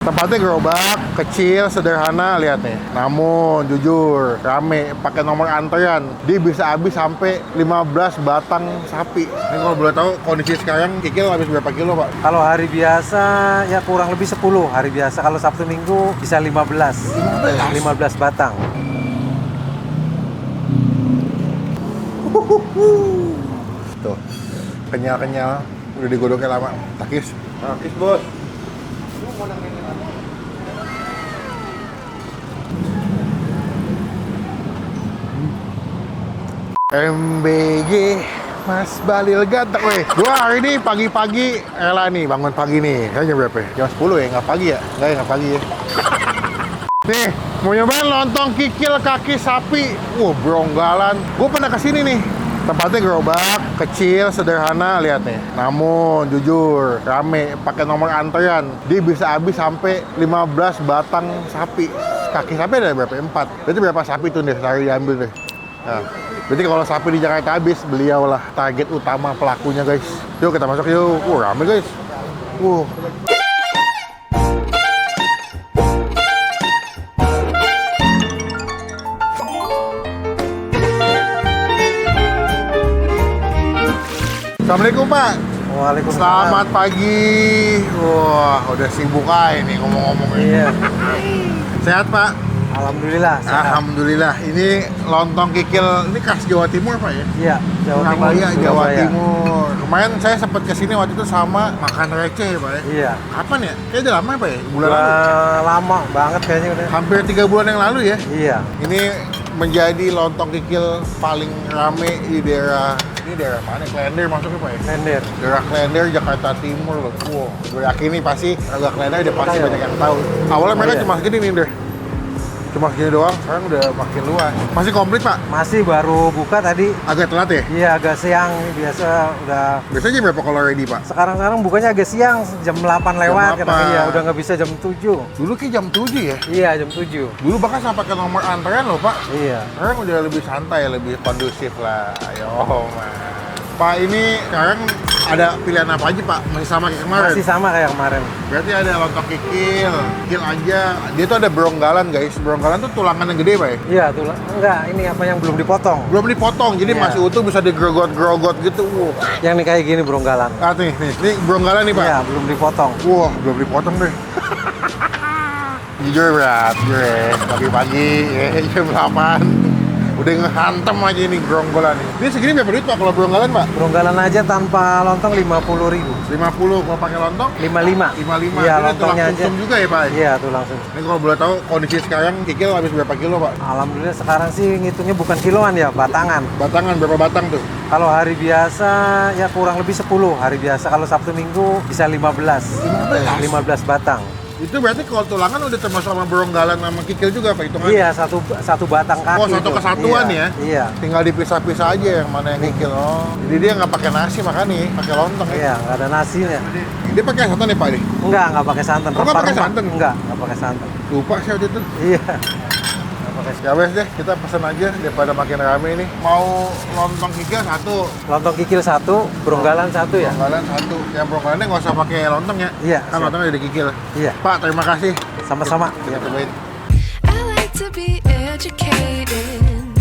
Tempatnya gerobak, kecil, sederhana, lihat nih. Namun, jujur, rame, pakai nomor antrean. Dia bisa habis sampai 15 batang sapi. Ini kalau boleh tahu, kondisi sekarang Kikil habis berapa kilo, Pak? Kalau hari biasa ya kurang lebih 10 hari biasa. Kalau Sabtu Minggu bisa 15 batang. Tuh, kenyal-kenyal. Udah digodoknya lama. Takis. Takis, Bos. MBG Mas Balil ganteng weh. Gua hari ini pagi-pagi rela nih bangun pagi nih. Kayaknya berapa ya? Jam 10 ya? Nggak pagi ya? Nggak pagi ya. Nih, mau nyobain lontong kikil kaki sapi. Bronggalan. Gue pernah kesini nih. Tempatnya gerobak, kecil, sederhana, lihat nih. Namun, jujur, rame, pakai nomor antrean. Dia bisa habis sampai 15 batang sapi. Kaki sapi ada berapa? 4. Berarti berapa sapi tuh deh, sehari diambil deh. Nah, berarti kalau sapi di Jakarta habis, beliau lah target utama pelakunya, guys. Yuk kita masuk yuk. Rame, guys. Assalamualaikum, Pak. Waalaikumsalam. Selamat pagi. Wah, udah sibuk aja nih ngomong-ngomong. Iya. Sehat, Pak? Alhamdulillah. Sehat. Alhamdulillah. Ini lontong kikil, ini khas Jawa Timur, Pak ya? Iya, Jawa Timur. Surabaya, Jawa Surabaya. Timur. Kemarin saya sempat kesini waktu itu sama makan receh, Pak ya? Iya. Kapan ya? Kayaknya udah lama, Pak ya? Bulan lalu? Lama banget kayaknya udah. Hampir 3 bulan yang lalu ya? Iya. Ini menjadi lontong kikil paling rame di daerah, ini daerah mana? Klender masuknya, Pak ya? Klender. Daerah Klender, Jakarta Timur loh. Gue yakin nih pasti agak Klender udah pasti Iya. banyak yang tahu. Awalnya mereka Iya. cuma segini nih, deh. Cuma segini doang, sekarang udah makin luas. Masih komplit, Pak? Masih baru buka tadi. Agak telat ya? Iya, agak siang. Biasa udah. Biasanya berapa kalau ready, Pak? Sekarang bukanya agak siang, jam 8 lewat. Jam 8. Iya, udah nggak bisa jam 7. Dulu kayak jam 7 ya? Iya, jam 7. Dulu bahkan sampai ke nomor antrean loh, Pak. Iya. Sekarang udah lebih santai, lebih kondusif lah. Ayo, Mas. Pak, ini sekarang ada pilihan apa aja, Pak? Masih sama kayak kemarin? Masih sama kayak kemarin. Berarti ada lontong kikil aja. Dia tuh ada bronggalan, guys. Bronggalan tuh tulangan yang gede, Pak ya? Iya, enggak, ini apa yang belum dipotong. Belum dipotong, jadi Iya. masih utuh, bisa digerogot-gerogot gitu. Yang nih kayak gini bronggalan. Ah, nih bronggalan nih, Pak. Iya, belum dipotong. Wah, belum dipotong deh. Jujur berat, gue pagi-pagi ya, jam 8. Udah ngehantem aja nih bronggalan nih. Ini segini berapa duit, Pak, kalau bronggalan, Pak? Bronggalan aja tanpa lontong 50.000. 50, kalau pakai lontong? 55. 55. Iya, Ini lontongnya tulang aja. sumsum juga ya, Pak? Iya, tuh langsung. Ini kalau boleh tahu kondisi sekarang kikil habis berapa kilo, Pak? Alhamdulillah sekarang sih ngitungnya bukan kiloan ya, batangan. Batangan berapa batang tuh? Kalau hari biasa ya kurang lebih 10 hari biasa. Kalau Sabtu Minggu bisa 15 batang. Itu berarti kalau tulangan udah termasuk sama bronggalan sama kikil juga, Pak, hitungannya? Iya, satu batang kaki. Oh, satu itu. kesatuan Iya, ya? Iya. Tinggal dipisah-pisah aja yang mana yang kikil. Oh, jadi dia nggak pakai nasi makan nih, pakai lontong ya? Iya, nggak ada nasinya. Dia pakai santan ya, Pak, nih? Nggak pakai santan. Oh, nggak pakai Rempah-rempah. santan? Nggak pakai santan. Lupa sih waktu itu. Iya. Ya wes deh, kita pesen aja daripada makin rame nih. Mau lontong kikil satu, Lontong kikil 1, bronggalan 1 ya. bronggalan satu. Yang bronggalannya nggak usah pakai lontong ya? Iya, Kan siap. lontongnya udah dikikil. Iya. Pak, terima kasih. Sama-sama. Kita cobain. I like to be educated,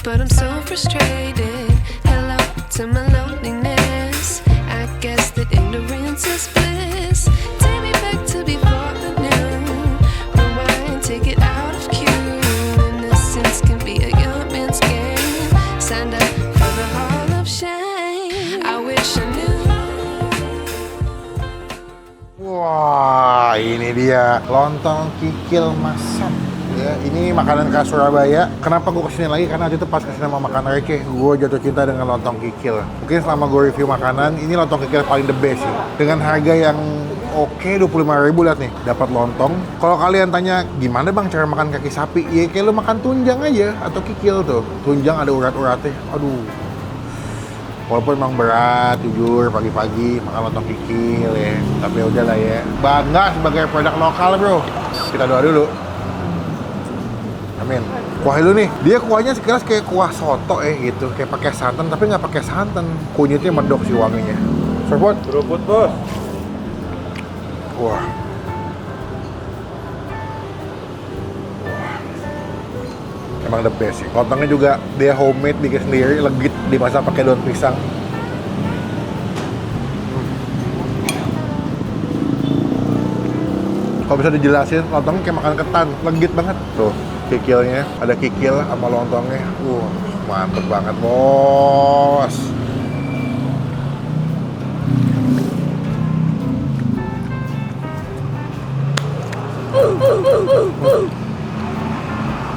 but I'm so frustrated. Hello to my loneliness. I guess that ignorance is bliss. Take me back to before I knew. Rewind, take it out of cue. Innocence can be a young man's game. Signed up for the hall of shame. I wish I knew. Wah, ini dia lontong kikil masam. Ya, ini makanan khas Surabaya. Kenapa gue kesini lagi? Karena waktu itu pas kesini mau makan receh, gue jatuh cinta dengan lontong kikil. Mungkin selama gue review makanan, ini lontong kikil paling the best sih. Dengan harga yang oke, 25.000, lihat nih, dapat lontong. Kalau kalian tanya gimana bang cara makan kaki sapi, ya kayak lu makan tunjang aja atau kikil tuh. Tunjang ada urat-uratnya. Aduh. Walaupun emang berat, jujur pagi-pagi makan lontong kikil ya. Tapi ya udahlah ya. Bangga sebagai produk lokal, bro. Kita doa dulu. Amin. Kuah lu nih, dia kuahnya sekilas kayak kuah soto gitu, kayak pakai santan tapi nggak pakai santan. Kunyitnya medok sih wanginya. Serpot. Seruput, Bos. Wah. emang the best sih. Lontongnya juga dia homemade, bikin sendiri, legit, dimasak pakai daun pisang. Kalau bisa dijelasin, lontongnya kayak makan ketan, legit banget. Tuh, kikilnya, ada kikil sama lontongnya. Mantep banget, bos.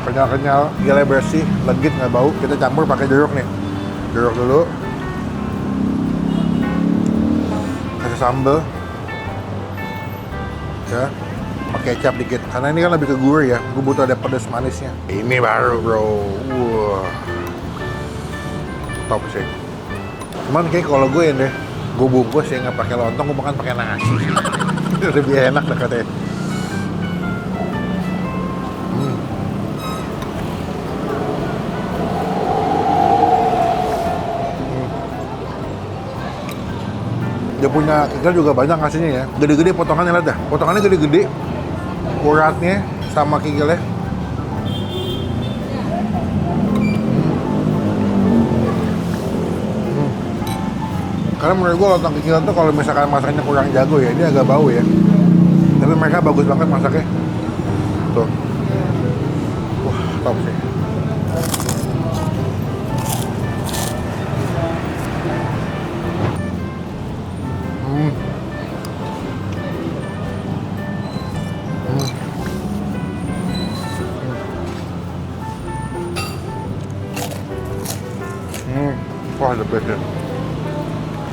Kenyal-kenyal, gilanya bersih, legit, nggak bau. Kita campur pakai jeruk nih. Jeruk dulu. Kasih sambal. Ya, pakai kecap dikit. Karena ini kan lebih ke gurih ya. Gue butuh ada pedas manisnya. Ini baru bro. Wah, top sih. Cuman kayak kalau gue deh, gue bungkus ya nggak pakai lontong, gue makan pakai nasi. Lebih enak deh katanya. Dia punya kikil juga banyak ngasihnya ya. Gede-gede potongannya, lihat dah. Potongannya gede-gede. Uratnya sama kikilnya. Karena menurut gua lontong kikil tuh kalau misalkan masaknya kurang jago ya, dia agak bau ya. Tapi mereka bagus banget masaknya. Tuh. Wah, top sih. Wah, the best ya.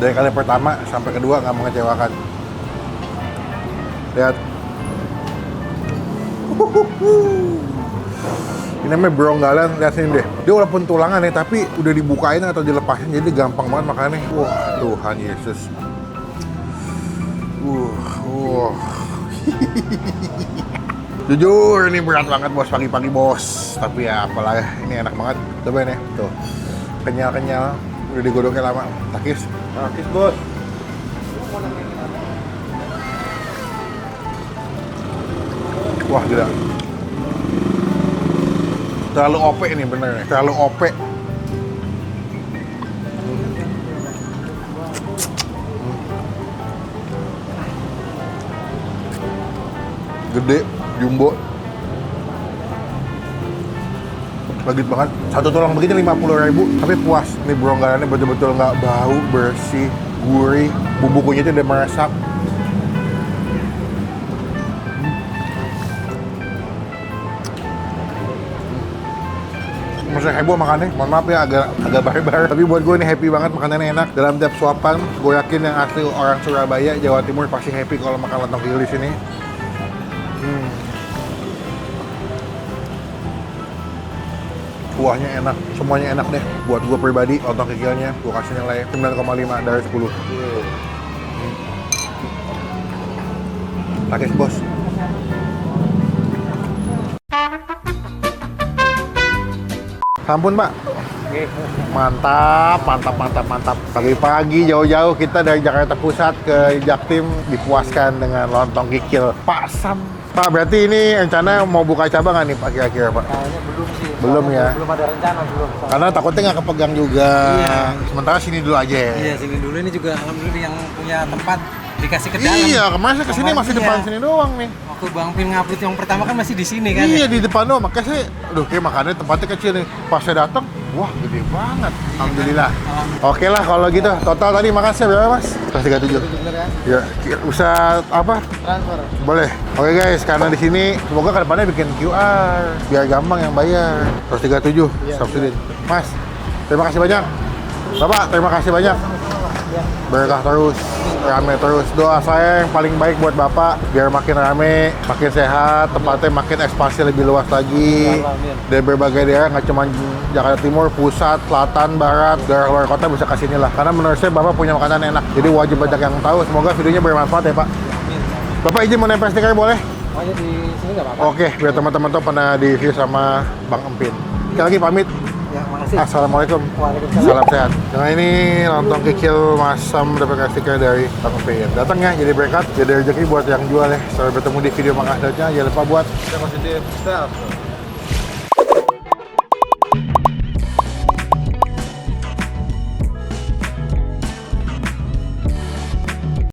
Dari kali pertama sampai kedua nggak mengecewakan. Lihat. Ini namanya bronggalan, lihat sini deh. Dia walaupun tulangan ya, tapi udah dibukain atau dilepasin, jadi gampang banget makannya. Wah, Tuhan Yesus. Wah. Jujur, ini berat banget bos, pagi-pagi bos. Tapi ya apalah, ini enak banget. Cobain ya, tuh. Kenyal-kenyal, udah digodoknya lama. Takis bos. Wah, gila. Terlalu OP ini bener nih, terlalu OP. Gede, jumbo. Legit banget. Satu tulang begini 50.000, tapi puas. Ini bronggalannya betul-betul nggak bau, bersih, gurih. Bumbu kunyitnya udah meresap. Masih heboh makannya, mohon maaf ya agak bar-bar. Tapi buat gue ini happy banget, makanannya enak. Dalam tiap suapan, gue yakin yang asli orang Surabaya, Jawa Timur pasti happy kalau makan lontong kikil di sini. Kuahnya enak, semuanya enak deh. Buat gue pribadi, lontong kikilnya gue kasih nilai 9,5 dari 10. Takis bos. Sampun pak. Mantap. Pagi-pagi jauh-jauh kita dari Jakarta Pusat ke Jaktim dipuaskan dengan lontong kikil Pak Sam. Pak, berarti ini rencana mau buka cabang nggak nih Pak kira-kira Pak? Kayaknya belum sih. Belum ya? Belum ada rencana, belum. Karena takutnya nggak kepegang juga. Iya. Sementara sini dulu aja ya? Iya, sini dulu. Ini juga alhamdulillah yang punya tempat dikasih ke dalam. Iya, kemarin saya kesini masih depan sini doang nih. Waktu Bang Pin ngupload yang pertama kan masih di sini kan? Iya, di depan doang. Makanya saya, aduh kayak makannya tempatnya kecil nih. Pas saya datang, wah gede banget. Alhamdulillah. Oke lah kalau gitu. Total tadi makasih berapa mas? 137. Bener kan? Ya, bisa apa? Transfer. Boleh. Oke guys, karena di sini semoga ke depannya bikin QR biar gampang yang bayar. 137. Iya, Subsidin. Mas, terima kasih banyak. Bapak, terima kasih banyak. Berkah terus, rame terus. Doa saya yang paling baik buat Bapak biar makin rame, makin sehat, tempatnya makin ekspansi lebih luas lagi. Dari berbagai daerah, nggak cuma Jakarta Timur, pusat, selatan, barat, daerah luar kota bisa kesini lah. Karena menurut saya Bapak punya makanan enak, jadi wajib banyak yang tahu. Semoga videonya bermanfaat ya Pak. Bapak izin mau nempel stiker boleh? Oh ya di sini nggak apa-apa. Oke, biar teman-teman tuh pernah di-review sama Bang Empin. Sekali lagi pamit. Ya, makasih. Assalamualaikum. Waalaikumsalam. Salam sehat. Nah ini lontong kikil Masam dapat stiker dari Bang Empin. Datang ya, jadi berkat, jadi rezeki buat yang jual ya. Sampai bertemu di video selanjutnya. Jangan lupa buat Kita masih di staff.